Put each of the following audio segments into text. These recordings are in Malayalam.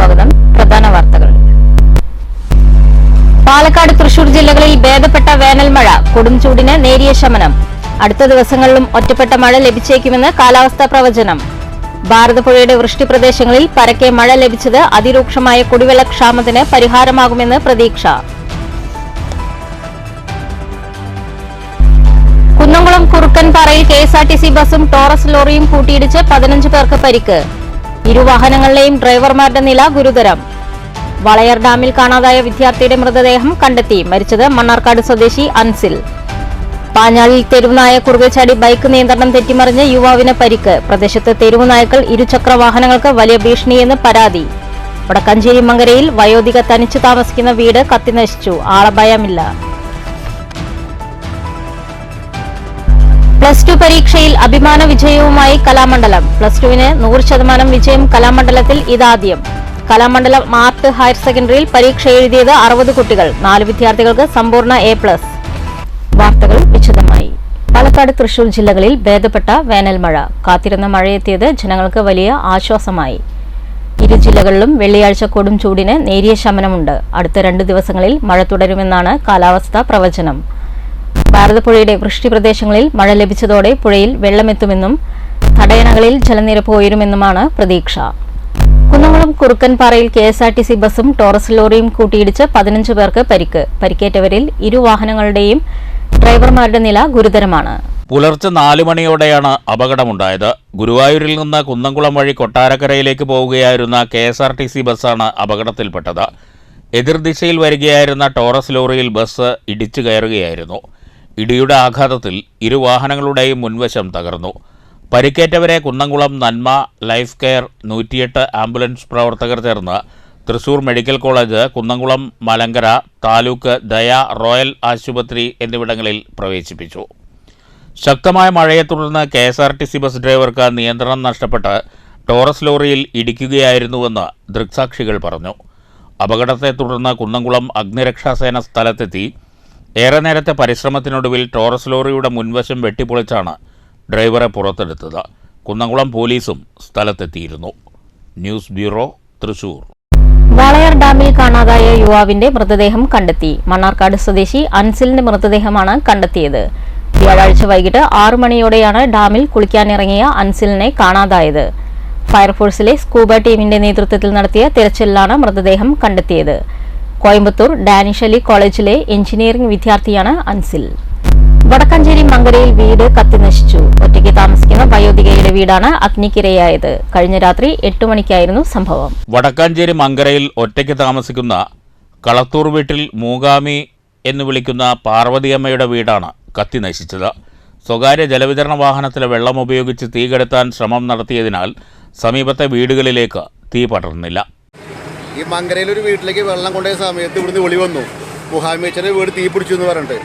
സ്വാഗതം. പ്രധാന വാർത്തകൾ. പാലക്കാട്, തൃശൂർ ജില്ലകളിൽ ഭേദപ്പെട്ട വേനൽ മഴ. കൊടും ചൂടിന് നേരിയ ശമനം. അടുത്ത ദിവസങ്ങളിലും ഒറ്റപ്പെട്ട മഴ ലഭിച്ചേക്കുമെന്ന് കാലാവസ്ഥാ പ്രവചനം. ഭാരതപ്പുഴയുടെ വൃഷ്ടിപ്രദേശങ്ങളിൽ പരക്കെ മഴ ലഭിച്ചത് അതിരൂക്ഷമായ കുടിവെള്ളക്ഷാമത്തിന് പരിഹാരമാകുമെന്ന് പ്രതീക്ഷ. കുന്നംകുളം കുറുക്കൻപാറയിൽ KSRTC ബസും ടോറസ് ലോറിയും കൂട്ടിയിടിച്ച് 15 പേർക്ക് പരിക്ക്. ഇരുവാഹനങ്ങളിലെയും ഡ്രൈവർമാരുടെ നില ഗുരുതരം. വളയർ ഡാമിൽ കാണാതായ വിദ്യാർത്ഥിയുടെ മൃതദേഹം കണ്ടെത്തി. മരിച്ചത് മണ്ണാർക്കാട് സ്വദേശി അൻസിൽ. പാഞ്ഞാളിൽ തെരുവുനായ കുറുകെ ചാടി ബൈക്ക് നിയന്ത്രണം തെറ്റിമറിഞ്ഞ് യുവാവിന് പരിക്ക്. പ്രദേശത്ത് തെരുവുനായ്ക്കൾ ഇരുചക്ര വാഹനങ്ങൾക്ക് വലിയ ഭീഷണിയെന്ന് പരാതി. വടക്കഞ്ചേരി മങ്കരയിൽ വയോധിക തനിച്ചു താമസിക്കുന്ന വീട് കത്തിനശിച്ചു. ആളഭയമില്ല. +2 പരീക്ഷയിൽ അഭിമാന വിജയവുമായി കലാമണ്ഡലം. +2-ന് 100% വിജയം കലാമണ്ഡലത്തിൽ ഇതാദ്യം. കലാമണ്ഡലം ആർട്ട് ഹയർ സെക്കൻഡറിയിൽ പരീക്ഷ എഴുതിയത് 60 കുട്ടികൾ. 4 വിദ്യാർത്ഥികൾക്ക് സമ്പൂർണ്ണ A+. വാർത്തകൾ വിശദമായി. പാലക്കാട്, തൃശൂർ ജില്ലകളിൽ ഭേദപ്പെട്ട വേനൽ മഴ. കാത്തിരുന്ന മഴയെത്തിയത് ജനങ്ങൾക്ക് വലിയ ആശ്വാസമായി. ഇരു ജില്ലകളിലും വെള്ളിയാഴ്ച കൊടും ചൂടിന് നേരിയ ശമനമുണ്ട്. അടുത്ത 2 ദിവസങ്ങളിൽ മഴ തുടരുമെന്നാണ് കാലാവസ്ഥാ പ്രവചനം. ഭാരതപ്പുഴയുടെ വൃഷ്ടിപ്രദേശങ്ങളിൽ മഴ ലഭിച്ചതോടെ പുഴയിൽ വെള്ളമെത്തുമെന്നും തടയണകളിൽ ജലനിരപ്പ് ഉയരുമെന്നുമാണ് പ്രതീക്ഷ. കുന്നംകുളം കുറുക്കൻപാറയിൽ KSRTC ബസും ടോറസ് ലോറിയും കൂട്ടിയിടിച്ച് 15 പേർക്ക് പരിക്ക്. പരിക്കേറ്റവരിൽ ഇരുവാഹനങ്ങളുടെയും ഡ്രൈവർമാരുടെ നില ഗുരുതരമാണ്. പുലർച്ചെ 4 മണിയോടെയാണ് അപകടമുണ്ടായത്. ഗുരുവായൂരിൽ നിന്ന് കുന്നംകുളം വഴി കൊട്ടാരക്കരയിലേക്ക് പോവുകയായിരുന്ന KSRTC ബസ്സാണ് അപകടത്തിൽപ്പെട്ടത്. എതിർദിശയിൽ വരികയായിരുന്ന ടോറസ് ലോറിയിൽ ബസ് ഇടിച്ചു കയറുകയായിരുന്നു. ഇടിയുടെ ആഘാതത്തിൽ ഇരുവാഹനങ്ങളുടെയും മുൻവശം തകർന്നു. പരിക്കേറ്റവരെ കുന്നംകുളം നന്മ, ലൈഫ് കെയർ, 108 ആംബുലൻസ് പ്രവർത്തകർ ചേർന്ന് തൃശൂർ മെഡിക്കൽ കോളേജ്, കുന്നംകുളം മലങ്കര താലൂക്ക് ദയ റോയൽ ആശുപത്രി എന്നിവിടങ്ങളിൽ പ്രവേശിപ്പിച്ചു. ശക്തമായ മഴയെ തുടർന്ന് KSRTC ബസ് ഡ്രൈവർക്ക് നിയന്ത്രണം നഷ്ടപ്പെട്ട് ടോറസ് ലോറിയിൽ ഇടിക്കുകയായിരുന്നുവെന്ന് ദൃക്സാക്ഷികൾ പറഞ്ഞു. അപകടത്തെ തുടർന്ന് കുന്നംകുളം അഗ്നിരക്ഷാസേന സ്ഥലത്തെത്തി. ഏറെ നേരത്തെ പരിശ്രമത്തിനൊടുവിൽ ടോറസ് ലോറിയുടെ മുൻവശം വെട്ടിപ്പൊളിച്ചാണ് ഡ്രൈവറെ പുറത്തെടുത്തത്. കുന്നംകുളം പോലീസും സ്ഥലത്തെത്തിയിരുന്നു. News bureau, Thrissur. വളയർ ഡാമിൽ കാണാതായ യുവാവിന്റെ മൃതദേഹം കണ്ടെത്തി. മണ്ണാർക്കാട് സ്വദേശി അൻസിലിന്റെ മൃതദേഹമാണ് കണ്ടെത്തിയത്. വ്യാഴാഴ്ച വൈകിട്ട് 6 മണിയോടെയാണ് ഡാമിൽ കുളിക്കാനിറങ്ങിയ അൻസിലിനെ കാണാതായത്. ഫയർഫോഴ്സിലെ സ്കൂബ ടീമിന്റെ നേതൃത്വത്തിൽ നടത്തിയ തിരച്ചിലിലാണ് മൃതദേഹം കണ്ടെത്തിയത്. കോയമ്പത്തൂർ ഡാനിഷ് അലി കോളേജിലെ എഞ്ചിനീയറിംഗ് വിദ്യാർത്ഥിയാണ് അൻസിൽ. വടക്കഞ്ചേരി മങ്കരയിൽ വീട് കത്തിനശിച്ചു. ഒറ്റയ്ക്ക് താമസിക്കുന്ന വയോധികയുടെ വീടാണ് അഗ്നിക്കിരയായത്. കഴിഞ്ഞ രാത്രി 8 മണിക്കായിരുന്നു സംഭവം. വടക്കഞ്ചേരി മങ്കരയിൽ ഒറ്റയ്ക്ക് താമസിക്കുന്ന കളത്തൂർ വീട്ടിൽ മൂകാമി എന്ന് വിളിക്കുന്ന പാർവതിയമ്മയുടെ വീടാണ് കത്തിനശിച്ചത്. സ്വകാര്യ ജലവിതരണ വാഹനത്തിലെ വെള്ളം ഉപയോഗിച്ച് തീ കെടുത്താൻ ശ്രമം നടത്തിയതിനാൽ സമീപത്തെ വീടുകളിലേക്ക് തീ പടർന്നില്ല. ഈ മങ്കരയിലൊരു വീട്ടിലേക്ക് വെള്ളം കൊണ്ടുപോയ സമയത്ത് ഇവിടുന്ന് വിളി വന്നു, മുഹാമേച്ചൻ്റെ വീട് തീ പിടിച്ചു എന്ന് പറഞ്ഞിട്ട്.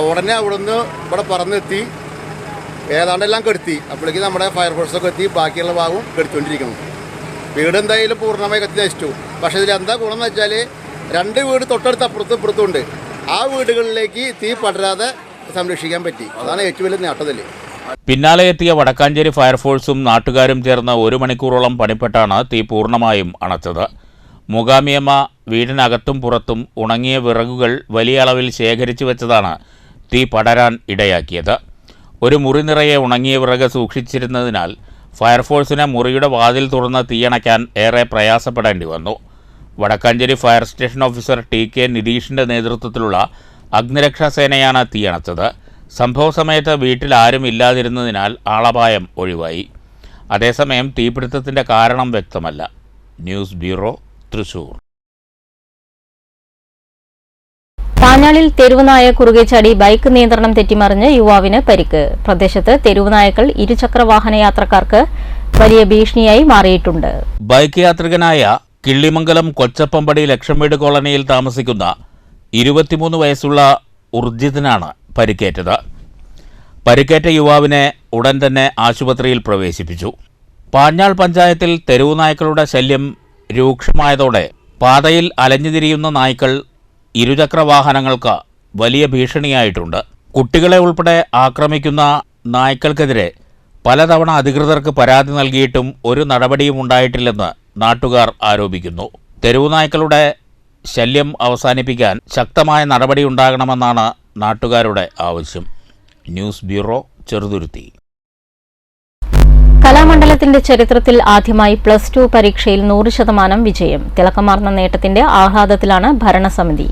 ഉടനെ അവിടുന്ന് ഇവിടെ പറന്നെത്തി ഏതാണ്ടെല്ലാം കെടുത്തി. അപ്പോഴേക്ക് നമ്മുടെ ഫയർഫോഴ്സൊക്കെ എത്തി ബാക്കിയുള്ള ഭാഗവും കെടുത്തുകൊണ്ടിരിക്കുന്നു. വീട് എന്തായാലും പൂർണ്ണമായി കത്തി നശിച്ചു. പക്ഷേ ഇതിൽ എന്താ ഗുണം എന്ന് വെച്ചാൽ 2 വീട് തൊട്ടടുത്ത് അപ്പുറത്തും ഇപ്പുറത്തുണ്ട്. ആ വീടുകളിലേക്ക് തീ പടരാതെ സംരക്ഷിക്കാൻ പറ്റി. അതാണ് ഏറ്റവും വലിയ നേട്ടത്തിൽ. പിന്നാലെ എത്തിയ വടക്കാഞ്ചേരി ഫയർഫോഴ്സും നാട്ടുകാരും ചേർന്ന് 1 മണിക്കൂറോളം പണിപ്പെട്ടാണ് തീ പൂർണ്ണമായും അണച്ചത്. മൂകാമിയമ്മ വീടിനകത്തും പുറത്തും ഉണങ്ങിയ വിറകുകൾ വലിയ അളവിൽ ശേഖരിച്ചു വെച്ചതാണ് തീ പടരാൻ ഇടയാക്കിയത്. ഒരു മുറി നിറയെ ഉണങ്ങിയ വിറക് സൂക്ഷിച്ചിരുന്നതിനാൽ ഫയർഫോഴ്സിന് മുറിയുടെ വാതിൽ തുറന്ന് തീയണയ്ക്കാൻ ഏറെ പ്രയാസപ്പെടേണ്ടി വന്നു. Vadakkanchery fire station officer TK നിതീഷിൻ്റെ നേതൃത്വത്തിലുള്ള അഗ്നിരക്ഷാസേനയാണ് തീയണച്ചത്. സംഭവ സമയത്ത് വീട്ടിൽ ആരും ഇല്ലാതിരുന്നതിനാൽ ആളപായം ഒഴിവായി. അതേസമയം തീപിടുത്തത്തിൻ്റെ കാരണം വ്യക്തമല്ല. News bureau, Thrissur. പാഞ്ഞാളിൽ തെരുവുനായ കുറുകെ ചാടി ബൈക്ക് നിയന്ത്രണം തെറ്റിമറിഞ്ഞ് യുവാവിന് പരിക്ക്. പ്രദേശത്ത് തെരുവുനായകൾ ഇരുചക്ര വാഹന യാത്രക്കാർക്ക് വലിയ ഭീഷണിയായി മാറിയിട്ടുണ്ട്. ബൈക്ക് യാത്രികനായ കിള്ളിമംഗലം കൊച്ചപ്പമ്പടി ലക്ഷംവീട് കോളനിയിൽ താമസിക്കുന്ന 23 വയസ്സുള്ള ഉർജിത്തിനാണ് പരിക്കേറ്റത്. പരിക്കേറ്റ യുവാവിനെ ഉടൻ തന്നെ ആശുപത്രിയിൽ പ്രവേശിപ്പിച്ചു. പാഞ്ഞാൾ പഞ്ചായത്തിൽ തെരുവുനായ്ക്കളുടെ ശല്യം രൂക്ഷമായതോടെ പാതയിൽ അലഞ്ഞുതിരിയുന്ന നായ്ക്കൾ ഇരുചക്ര വാഹനങ്ങൾക്ക് വലിയ ഭീഷണിയായിട്ടുണ്ട്. കുട്ടികളെ ഉൾപ്പെടെ ആക്രമിക്കുന്ന നായ്ക്കൾക്കെതിരെ പലതവണ അധികൃതർക്ക് പരാതി നൽകിയിട്ടും ഒരു നടപടിയും ഉണ്ടായിട്ടില്ലെന്ന് നാട്ടുകാർ ആരോപിക്കുന്നു. തെരുവുനായ്ക്കളുടെ ശല്യം അവസാനിപ്പിക്കാൻ ശക്തമായ നടപടിയുണ്ടാകണമെന്നാണ് നാട്ടുകാരുടെ ആവശ്യം. News bureau, Cheruthuruthy. കലാമണ്ഡലത്തിന്റെ ചരിത്രത്തിൽ ആദ്യമായി +2 പരീക്ഷയിൽ 100% വിജയം. തിളക്കമാർന്ന നേട്ടത്തിന്റെ ആഹ്ലാദത്തിലാണ് ഭരണസമിതി.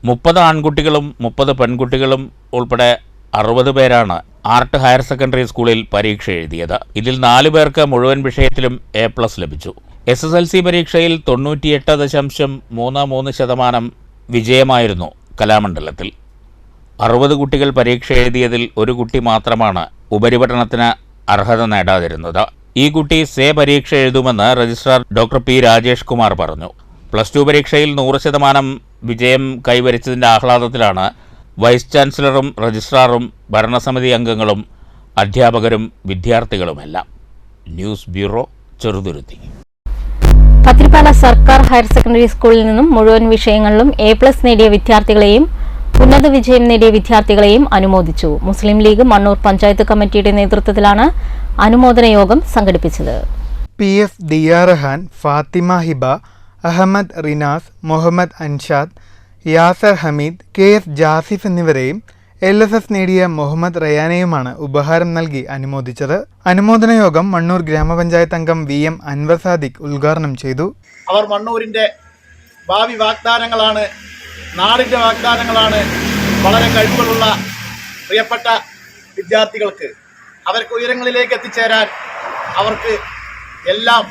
30 ആൺകുട്ടികളും 30 പെൺകുട്ടികളും ഉൾപ്പെടെ 60 പേരാണ് ആർട്ട് ഹയർ സെക്കൻഡറി സ്കൂളിൽ പരീക്ഷ എഴുതിയത്. ഇതിൽ 4 പേർക്ക് മുഴുവൻ വിഷയത്തിലും A+ ലഭിച്ചു. SSLC പരീക്ഷയിൽ 98.33% വിജയമായിരുന്നു കലാമണ്ഡലത്തിൽ. 60 കുട്ടികൾ പരീക്ഷ എഴുതിയതിൽ ഒരു കുട്ടി മാത്രമാണ് ഉപരിപഠനത്തിന് അർഹത നേടാതിരുന്നത്. ഈ കുട്ടി സേ പരീക്ഷ എഴുതുമെന്ന് registrar doctor P Rajesh Kumar പറഞ്ഞു. +2 പരീക്ഷയിൽ 100% വിജയം കൈവരിച്ചതിൻ്റെ ആഹ്ലാദത്തിലാണ് വൈസ് ചാൻസലറും രജിസ്ട്രാറും ഭരണസമിതി അംഗങ്ങളും അധ്യാപകരും വിദ്യാർത്ഥികളുമെല്ലാം. News bureau, Cheruthuruthy. പത്തിരിപ്പാല സർക്കാർ ഹയർ സെക്കൻഡറി സ്കൂളിൽ നിന്നും മുഴുവൻ വിഷയങ്ങളിലും A+ നേടിയ വിദ്യാർത്ഥികളെയും ഉന്നത വിജയം നേടിയ വിദ്യാർത്ഥികളെയും അനുമോദിച്ചു. മുസ്ലിം ലീഗ് മണ്ണൂർ പഞ്ചായത്ത് കമ്മിറ്റിയുടെ നേതൃത്വത്തിലാണ് അനുമോദന യോഗം സംഘടിപ്പിച്ചത്. PF ദിയാ റഹാൻ, ഫാത്തിമ ഹിബ, അഹമ്മദ് റിനാസ്, മുഹമ്മദ് അൻഷാദ്, യാസർ ഹമീദ്, KS ജാസിഫ് എന്നിവരെയും LSS നേടിയ മുഹമ്മദ് റയാനെയുമാണ് ഉപഹാരം നൽകി അനുമോദിച്ചത്. അനുമോദന യോഗം മണ്ണൂർ ഗ്രാമപഞ്ചായത്ത് അംഗം VM അൻവർ സാദിഖ് ഉദ്ഘാടനം ചെയ്തു. അവർ മണ്ണൂരിൻ്റെ ഭാവി വാഗ്ദാനങ്ങളാണ്, നാടിൻ്റെ വാഗ്ദാനങ്ങളാണ്. വളരെ കഴിവുകളുള്ള പ്രിയപ്പെട്ട വിദ്യാർത്ഥികൾക്ക് അവർക്ക് ഉയരങ്ങളിലേക്ക് എത്തിച്ചേരാൻ അവർക്ക് എല്ലാം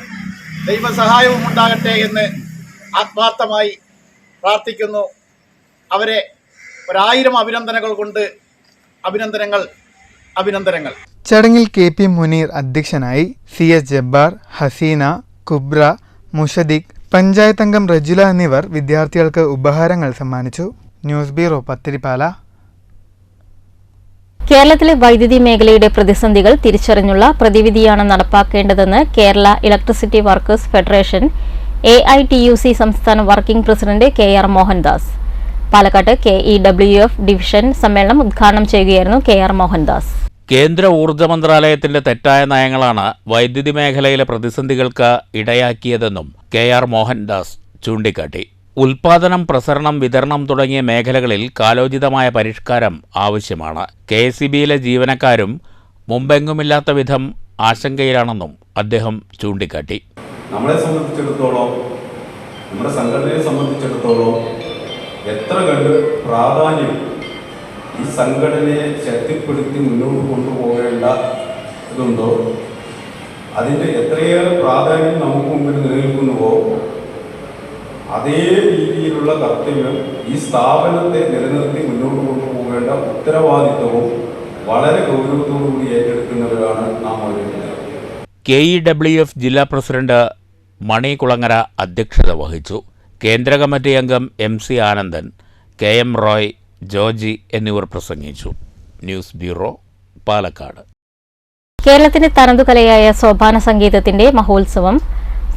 ദൈവസഹായവും ഉണ്ടാകട്ടെ എന്ന് ആത്മാർത്ഥമായി പ്രാർത്ഥിക്കുന്നു. അവരെ 1000 അഭിനന്ദനങ്ങൾ കൊണ്ട് അഭിനന്ദനങ്ങൾ. ചടങ്ങിൽ KP മുനീർ അധ്യക്ഷനായി. CS ജബ്ബാർ, ഹസീന, കുബ്ര, മുഷദിഖ്, പഞ്ചായത്ത് അംഗം റജുല എന്നിവർ വിദ്യാർത്ഥികൾക്ക് ഉപഹാരങ്ങൾ സമ്മാനിച്ചു. News bureau, Pathirippala. കേരളത്തിലെ വൈദ്യുതി മേഖലയുടെ പ്രതിസന്ധികൾ തിരിച്ചറിഞ്ഞുള്ള പ്രതിവിധിയാണ് നടപ്പാക്കേണ്ടതെന്ന് Kerala electricity workers federation AITUC സംസ്ഥാന വർക്കിംഗ് പ്രസിഡന്റ് KR മോഹൻദാസ്. പാലക്കാട്ട് KEWF ഡിവിഷൻ സമ്മേളനം ഉദ്ഘാടനം ചെയ്യുകയായിരുന്നു KR മോഹൻദാസ്. കേന്ദ്ര ഊർജ്ജ മന്ത്രാലയത്തിന്റെ തെറ്റായ നയങ്ങളാണ് വൈദ്യുതി മേഖലയിലെ പ്രതിസന്ധികൾക്ക് ഇടയാക്കിയതെന്നും KR മോഹൻദാസ് ചൂണ്ടിക്കാട്ടി. ഉൽപാദനം, പ്രസരണം, വിതരണം തുടങ്ങിയ മേഖലകളിൽ കാലോചിതമായ പരിഷ്കാരം ആവശ്യമാണ്. KSEBയിലെ ജീവനക്കാരും മുമ്പെങ്ങുമില്ലാത്ത വിധം ആശങ്കയിലാണെന്നും അദ്ദേഹം ചൂണ്ടിക്കാട്ടി. നമ്മളെ സംബന്ധിച്ചിടത്തോളം, നമ്മുടെ സംഘടനയെ സംബന്ധിച്ചിടത്തോളം എത്ര കണ്ട് പ്രാധാന്യം ഈ സംഘടനയെ ശക്തിപ്പെടുത്തി മുന്നോട്ട് കൊണ്ടുപോകേണ്ട ഇതുണ്ടോ, അതിൻ്റെ എത്രയേറെ പ്രാധാന്യം നമുക്ക് മുമ്പിൽ നിലനിൽക്കുന്നുവോ അതേ രീതിയിലുള്ള കർത്തവ്യം ഈ സ്ഥാപനത്തെ നിലനിർത്തി മുന്നോട്ട് കൊണ്ടുപോകേണ്ട ഉത്തരവാദിത്വവും വളരെ ഗൗരവത്തോടുകൂടി ഏറ്റെടുക്കുന്നവരാണ് നാം ഓരോരുത്തരും. KEWF ജില്ലാ പ്രസിഡന്റ് മണി കുളങ്ങര അധ്യക്ഷത വഹിച്ചു. കേന്ദ്ര കമ്മിറ്റി അംഗം MC ആനന്ദൻ, KM റോയ്, ജോർജി എന്നിവർ പ്രസംഗിച്ചു. News bureau, Palakkad. കേരളത്തിന്റെ തനതുകലയായ സോപാന സംഗീതത്തിന്റെ മഹോത്സവം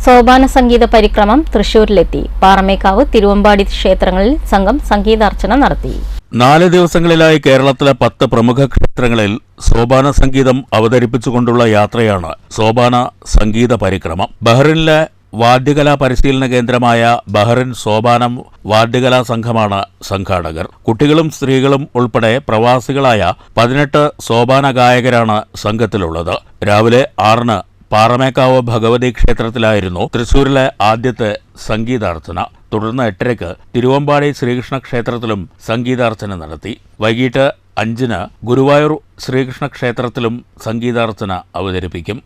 സോപാന സംഗീത പരിക്രമം തൃശൂരിലെത്തി. പാറമേക്കാവ്, തിരുവമ്പാടി ക്ഷേത്രങ്ങളിൽ സംഘം സംഗീതാർച്ചന നടത്തി. 4 ദിവസങ്ങളിലായി കേരളത്തിലെ 10 പ്രമുഖ ക്ഷേത്രങ്ങളിൽ സോപാന സംഗീതം അവതരിപ്പിച്ചുകൊണ്ടുള്ള യാത്രയാണ് സോപാന സംഗീത പരിക്രമം. ബഹ്റിനിലെ വാദ്യകലാ പരിശീലന കേന്ദ്രമായ ബഹ്റിൻ സോപാനം വാദ്യകലാ സംഘമാണ് സംഘാടകർ. കുട്ടികളും സ്ത്രീകളും ഉൾപ്പെടെ പ്രവാസികളായ 18 സോപാന ഗായകരാണ് സംഘത്തിലുള്ളത്. രാവിലെ 6-ന് പാറമേക്കാവ് ഭഗവതി ക്ഷേത്രത്തിലായിരുന്നു തൃശൂരിലെ ആദ്യത്തെ സംഗീതാർച്ചന. തുടർന്ന് 8-ക്ക് തിരുവമ്പാടി ശ്രീകൃഷ്ണ ക്ഷേത്രത്തിലും സംഗീതാർച്ചന നടത്തി. വൈകിട്ട് 5-ന് ഗുരുവായൂർ ശ്രീകൃഷ്ണ ക്ഷേത്രത്തിലും സംഗീതാർച്ചന അവതരിപ്പിക്കും.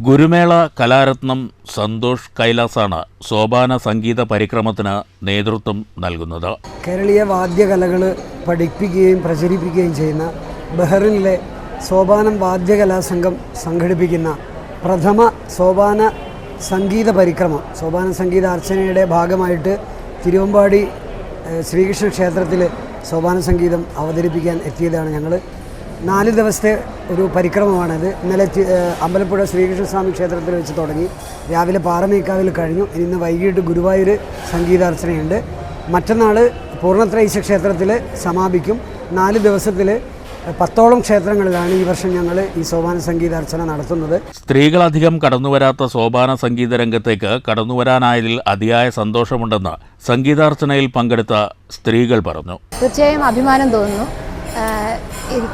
ഗുരുമേള കലാരത്നം സന്തോഷ് കൈലാസാണ് സോപാന സംഗീത പരിക്രമത്തിന് നേതൃത്വം നൽകുന്നത്. കേരളീയ വാദ്യകലകൾ പഠിപ്പിക്കുകയും പ്രചരിപ്പിക്കുകയും ചെയ്യുന്ന ബഹ്റിനിലെ സോപാനം വാദ്യകലാ സംഘം സംഘടിപ്പിക്കുന്ന പ്രഥമ സോപാന സംഗീത പരിക്രമം, സോപാന സംഗീത അർച്ചനയുടെ ഭാഗമായിട്ട് തിരുവമ്പാടി ശ്രീകൃഷ്ണ ക്ഷേത്രത്തിൽ സോപാന സംഗീതം അവതരിപ്പിക്കാൻ എത്തിയതാണ്. ഞങ്ങൾ 4 ദിവസത്തെ ഒരു പരിക്രമമാണിത്. ഇന്നലെ അമ്പലപ്പുഴ ശ്രീകൃഷ്ണസ്വാമി ക്ഷേത്രത്തിൽ വെച്ച് തുടങ്ങി, രാവിലെ പാറമേക്കാവിൽ കഴിഞ്ഞു. ഇന്ന് വൈകിട്ട് ഗുരുവായൂർ സംഗീതാർച്ചനയുണ്ട്. മറ്റന്നാൾ പൂർണ്ണത്രയീശ ക്ഷേത്രത്തിൽ സമാപിക്കും. 4 ദിവസത്തിൽ 10ഓളം ക്ഷേത്രങ്ങളിലാണ് ഈ വർഷം ഞങ്ങൾ ഈ സോപാന സംഗീതാർച്ചന നടത്തുന്നത്. സ്ത്രീകളധികം കടന്നുവരാത്ത സോപാന സംഗീത രംഗത്തേക്ക് കടന്നുവരാനായതിൽ അതിയായ സന്തോഷമുണ്ടെന്ന് സംഗീതാർച്ചനയിൽ പങ്കെടുത്ത സ്ത്രീകൾ പറഞ്ഞു. തീർച്ചയായും അഭിമാനം തോന്നുന്നു.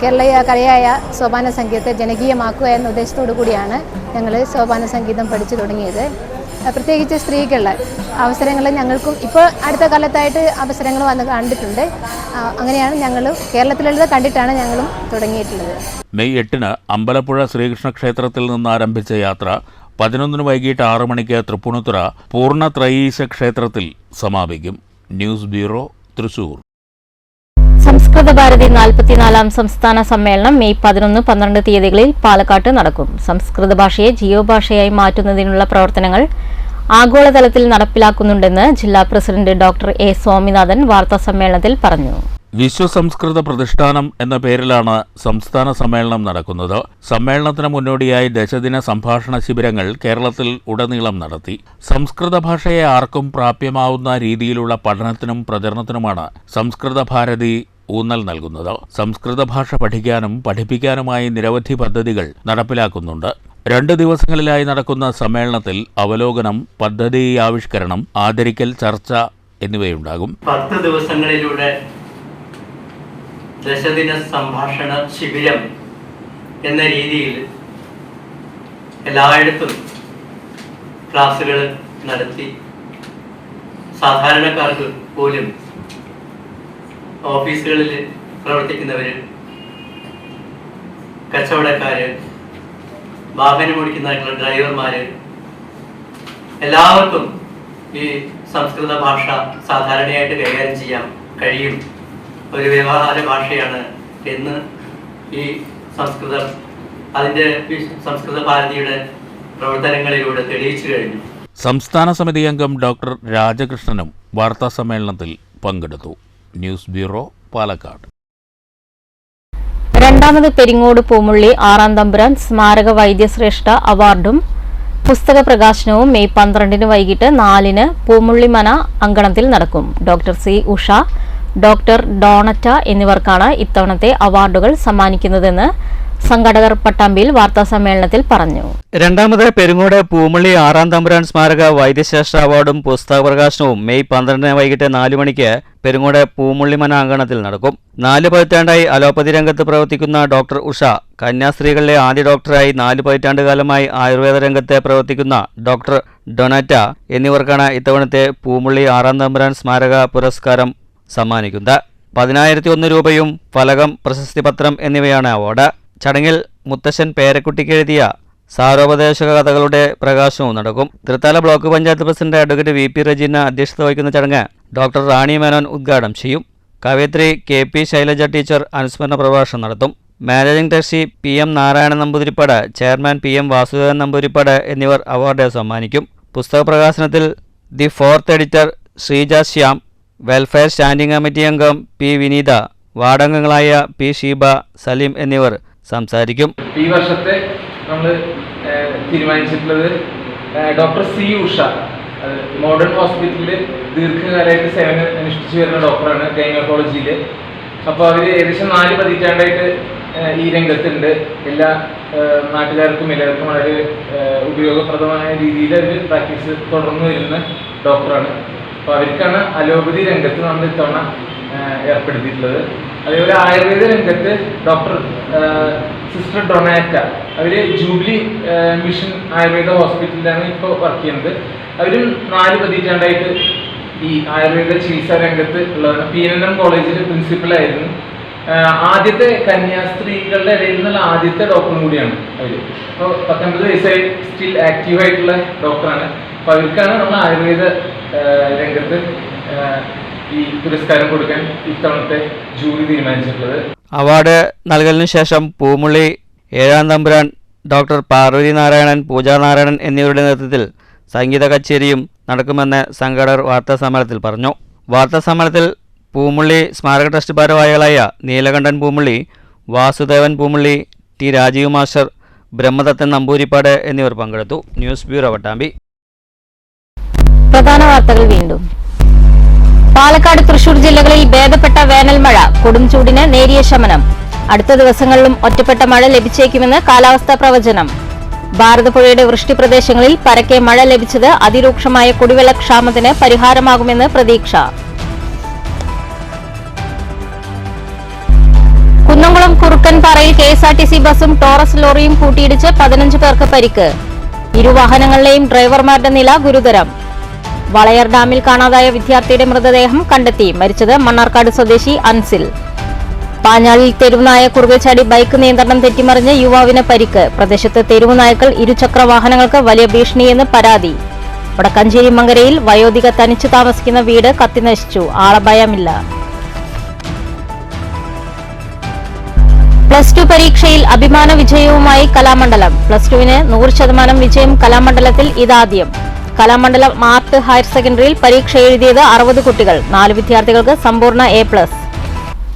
കേരളീയ കലയായ സോപാന സംഗീതത്തെ ജനകീയമാക്കുക എന്ന ഉദ്ദേശത്തോടു കൂടിയാണ് ഞങ്ങൾ സോപാന സംഗീതം പഠിച്ചു തുടങ്ങിയത്. പ്രത്യേകിച്ച് സ്ത്രീകളുടെ അവസരങ്ങൾ ഞങ്ങൾക്കും ഇപ്പോൾ അടുത്ത കാലത്തായിട്ട് അവസരങ്ങൾ വന്ന് കണ്ടിട്ടുണ്ട്. അങ്ങനെയാണ് ഞങ്ങൾ കേരളത്തിലുള്ളത് കണ്ടിട്ടാണ് ഞങ്ങളും തുടങ്ങിയിട്ടുള്ളത്. മെയ് 8 അമ്പലപ്പുഴ ശ്രീകൃഷ്ണ ക്ഷേത്രത്തിൽ നിന്ന് ആരംഭിച്ച യാത്ര 11 വൈകിട്ട് 6 മണിക്ക് തൃപ്പൂണിത്തുറ പൂർണ്ണത്രയീശ ക്ഷേത്രത്തിൽ സമാപിക്കും. News bureau, Thrissur. സംസ്കൃത ഭാരതി 44-ാം സംസ്ഥാന സമ്മേളനം മെയ് 11, 12 തീയതികളിൽ പാലക്കാട്ട് നടക്കും. സംസ്കൃത ഭാഷയെ ജീവഭാഷയായി മാറ്റുന്നതിനുള്ള പ്രവർത്തനങ്ങൾ ആഗോളതലത്തിൽ നടപ്പിലാക്കുന്നുണ്ടെന്ന് ജില്ലാ പ്രസിഡന്റ് ഡോക്ടർ എ സ്വാമിനാഥൻ വാർത്താസമ്മേളനത്തിൽ പറഞ്ഞു. വിശ്വസംസ്കൃത പ്രതിഷ്ഠാനം എന്ന പേരിലാണ് സംസ്ഥാന സമ്മേളനം നടക്കുന്നത്. സമ്മേളനത്തിന് മുന്നോടിയായി ദശദിന സംഭാഷണ ശിബിരങ്ങൾ കേരളത്തിൽ ഉടനീളം നടത്തി. സംസ്കൃത ഭാഷയെ ആർക്കും പ്രാപ്യമാവുന്ന രീതിയിലുള്ള പഠനത്തിനും പ്രചരണത്തിനുമാണ് സംസ്കൃത ഭാരതി ഊന്നൽ നൽകുന്നത്. സംസ്കൃത ഭാഷ പഠിക്കാനും പഠിപ്പിക്കാനുമായി നിരവധി പദ്ധതികൾ നടപ്പിലാക്കുന്നുണ്ട്. 2 ദിവസങ്ങളിലായി നടക്കുന്ന സമ്മേളനത്തിൽ അവലോകനം, പദ്ധതി ആവിഷ്കരണം, ആദരിക്കൽ, ചർച്ച എന്നിവയുണ്ടാകും. 10 ദിവസങ്ങളിലൂടെ ദശദിന സംഭാഷണ ശിബിരം എന്ന രീതിയിൽ എല്ലായിടത്തും ക്ലാസുകൾ നടത്തി സാധാരണക്കാർക്ക് പോലും, ഓഫീസുകളിൽ പ്രവർത്തിക്കുന്നവർ, കച്ചവടക്കാർ, വാഹനമോടിക്കുന്നതായിട്ടുള്ള ഡ്രൈവർമാർ, എല്ലാവർക്കും ഈ സംസ്കൃത ഭാഷ സാധാരണയായിട്ട് കൈകാര്യം ചെയ്യാൻ കഴിയും. ഒരു വ്യവഹാര ഭാഷയാണ് എന്ന് ഈ സംസ്കൃതം അതിൻ്റെ സംസ്കൃത ഭാരതിയുടെ പ്രവർത്തനങ്ങളിലൂടെ തെളിയിച്ചു കഴിഞ്ഞു. സംസ്ഥാന സമിതി അംഗം ഡോക്ടർ രാജകൃഷ്ണനും വാർത്താസമ്മേളനത്തിൽ പങ്കെടുത്തു. News bureau, Palakkad. രണ്ടാമത് പെരിങ്ങോട് പൂമുള്ളി 6-ാം തമ്പുരാൻ സ്മാരക വൈദ്യശ്രേഷ്ഠ അവാർഡും പുസ്തക പ്രകാശനവും മെയ് 12 വൈകിട്ട് 4 പൂമുള്ളിമന അങ്കണത്തിൽ നടക്കും. ഡോക്ടർ സി ഉഷ, ഡോക്ടർ ഡോണറ്റ എന്നിവർക്കാണ് ഇത്തവണത്തെ അവാർഡുകൾ സമ്മാനിക്കുന്നതെന്ന് സംഘാടകർ പട്ടാമ്പിയിൽ വാർത്താസമ്മേളനത്തിൽ പറഞ്ഞു. രണ്ടാമത് പെരുങ്ങോട് പൂമുള്ളി 6-ാം തമ്പുരാൻ സ്മാരക വൈദ്യശ്രേഷ്ഠ അവാർഡും പുസ്തക പ്രകാശനവും മെയ് 12 വൈകിട്ട് 4 മണിക്ക് പെരുങ്ങോട് പൂമുള്ളിമന അങ്കണത്തിൽ നടക്കും. 4 പതിറ്റാണ്ടായി അലോപ്പതി രംഗത്ത് പ്രവർത്തിക്കുന്ന ഡോക്ടർ ഉഷ, കന്യാസ്ത്രീകളിലെ ആദ്യ ഡോക്ടറായി 4 പതിറ്റാണ്ടുകാലമായി ആയുർവേദ രംഗത്ത് പ്രവർത്തിക്കുന്ന ഡോക്ടർ ഡൊനാറ്റ എന്നിവർക്കാണ് ഇത്തവണത്തെ പൂമുള്ളി 6-ാം തമ്പുരാൻ സ്മാരക പുരസ്കാരം സമ്മാനിക്കുന്നത്. 10,001 രൂപയും ഫലകം, പ്രശസ്തി പത്രം എന്നിവയാണ് അവാർഡ്. ചടങ്ങിൽ മുത്തശ്ശൻ പേരക്കുട്ടിക്ക് എഴുതിയ സാരോപദേശക കഥകളുടെ പ്രകാശനവും നടക്കും. Thrithala block panchayat president advocate V P Rajeena അധ്യക്ഷത വഹിക്കുന്ന ചടങ്ങ് ഡോക്ടർ റാണി മേനോൻ ഉദ്ഘാടനം ചെയ്യും. കവയിത്രി കെ പി ശൈലജ ടീച്ചർ അനുസ്മരണ പ്രഭാഷണം നടത്തും. Managing trustee P M Narayanan Namboothiripad, chairman P M Vasudevan Namboothiripad എന്നിവർ അവാർഡ് സമ്മാനിക്കും. പുസ്തക പ്രകാശനത്തിൽ the 4th editor Sreeja Shyam, welfare standing committee അംഗം പി വിനീത, വാർഡംഗങ്ങളായ പി ഷീബ, സലീം എന്നിവർ സംസാരിക്കും. ഈ വർഷത്തെ നമ്മൾ തീരുമാനിച്ചിട്ടുള്ളത് ഡോക്ടർ സി ഉഷ, മോഡേൺ ഹോസ്പിറ്റലിൽ ദീർഘകാലമായിട്ട് സേവനം അനുഷ്ഠിച്ചു വരുന്ന ഡോക്ടറാണ് ഗൈനക്കോളജിയിൽ. അപ്പോൾ അവർ ഏകദേശം 4 പതിറ്റാണ്ടായിട്ട് ഈ രംഗത്തുണ്ട്. എല്ലാ നാട്ടുകാർക്കും എല്ലാവർക്കും വളരെ ഉപയോഗപ്രദമായ രീതിയിൽ അവർ പ്രാക്ടീസ് തുടർന്നു വരുന്ന ഡോക്ടറാണ്. അപ്പോൾ അവർക്കാണ് അലോപ്പതി രംഗത്ത് നമ്മൾ ഇത്തവണ ഏർപ്പെടുത്തിയിട്ടുള്ളത്. അതേപോലെ ആയുർവേദ രംഗത്ത് ഡോക്ടർ സിസ്റ്റർ ഡൊണാറ്റ, അവർ ജൂബിലി മിഷൻ ആയുർവേദ ഹോസ്പിറ്റലിലാണ് ഇപ്പോൾ വർക്ക് ചെയ്യുന്നത്. അവരും 4 പതിറ്റാണ്ടായിട്ട് ഈ ആയുർവേദ ചികിത്സാ രംഗത്ത് ഉള്ളതാണ്. PNM കോളേജിൽ പ്രിൻസിപ്പലായിരുന്നു. ആദ്യത്തെ കന്യാസ്ത്രീകളുടെ ഇടയിൽ നിന്നുള്ള ആദ്യത്തെ ഡോക്ടറും കൂടിയാണ് അവർ. അപ്പോൾ 19 വയസ്സായി സ്റ്റിൽ ആക്റ്റീവായിട്ടുള്ള ഡോക്ടറാണ്. അപ്പോൾ അവർക്കാണ് നമ്മൾ ആയുർവേദ രംഗത്ത് ഈ പുരസ്കാരം കൊടുക്കാൻ ഇത്തവണത്തെ ജൂറി തീരുമാനിച്ചിട്ടുള്ളത്. അവാർഡ് നൽകലിനു ശേഷം പൂമുള്ളി 7-ാം തമ്പുരാൻ ഡോക്ടർ പാർവതി നാരായണൻ, പൂജാ നാരായണൻ എന്നിവരുടെ നേതൃത്വത്തിൽ സംഗീത കച്ചേരിയും നടക്കുമെന്ന് സംഘാടകർ വാർത്താസമ്മേളനത്തിൽ പറഞ്ഞു. വാർത്താസമ്മേളനത്തിൽ പൂമുള്ളി സ്മാരക ട്രസ്റ്റ് ഭാരവാഹികളായ നീലകണ്ഠൻ പൂമുള്ളി, വാസുദേവൻ പൂമുള്ളി, ടി രാജീവ് മാസ്റ്റർ, ബ്രഹ്മദത്തൻ നമ്പൂരിപ്പാട് എന്നിവർ പങ്കെടുത്തു. News bureau Pattambi. പ്രധാന വാർത്തകൾ വീണ്ടും. പാലക്കാട്, തൃശൂർ ജില്ലകളിൽ ഭേദപ്പെട്ട വേനൽ മഴ, കൊടും ചൂടിന് നേരിയ ശമനം. അടുത്ത ദിവസങ്ങളിലും ഒറ്റപ്പെട്ട മഴ ലഭിച്ചേക്കുമെന്ന് കാലാവസ്ഥാ പ്രവചനം. ഭാരതപ്പുഴയുടെ വൃഷ്ടി പ്രദേശങ്ങളിൽ പരക്കെ മഴ ലഭിച്ചത് അതിരൂക്ഷമായ കുടിവെള്ളക്ഷാമത്തിന് പരിഹാരമാകുമെന്ന് പ്രതീക്ഷ. കുന്നംകുളം കുറുക്കൻപാറയിൽ KSRTC ബസും ടോറസ് ലോറിയും കൂട്ടിയിടിച്ച് 15 പേർക്ക് പരിക്ക്. ഇരുവാഹനങ്ങളിലെയും ഡ്രൈവർമാരുടെ നില ഗുരുതരം. വളയർ ഡാമിൽ കാണാതായ വിദ്യാർത്ഥിയുടെ മൃതദേഹം കണ്ടെത്തി. മരിച്ചത് മണ്ണാർക്കാട് സ്വദേശി അൻസിൽ. പാഞ്ഞാളിൽ തെരുവുനായ കുറുകെ ചാടി ബൈക്ക് നിയന്ത്രണം തെറ്റിമറിഞ്ഞ് യുവാവിന് പരിക്ക്. പ്രദേശത്ത് തെരുവുനായ്ക്കൾ ഇരുചക്ര വാഹനങ്ങൾക്ക് വലിയ ഭീഷണിയെന്ന് പരാതി. വടക്കഞ്ചേരി മങ്കരയിൽ വയോധിക തനിച്ചു താമസിക്കുന്ന വീട് കത്തിനശിച്ചു. ആളഭയമില്ല. +2 പരീക്ഷയിൽ അഭിമാന വിജയവുമായി കലാമണ്ഡലം. +2-ന് 100% വിജയം കലാമണ്ഡലത്തിൽ ഇതാദ്യം. കലാമണ്ഡലം ആർട്ട് ഹയർ സെക്കൻഡറിയിൽ പരീക്ഷ എഴുതിയത് 60 കുട്ടികൾ. 4 വിദ്യാർത്ഥികൾക്ക് സമ്പൂർണ്ണ A+.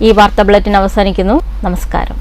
ഈ വാർത്താ ബുള്ളറ്റിൻ അവസാനിക്കുന്നു. നമസ്കാരം.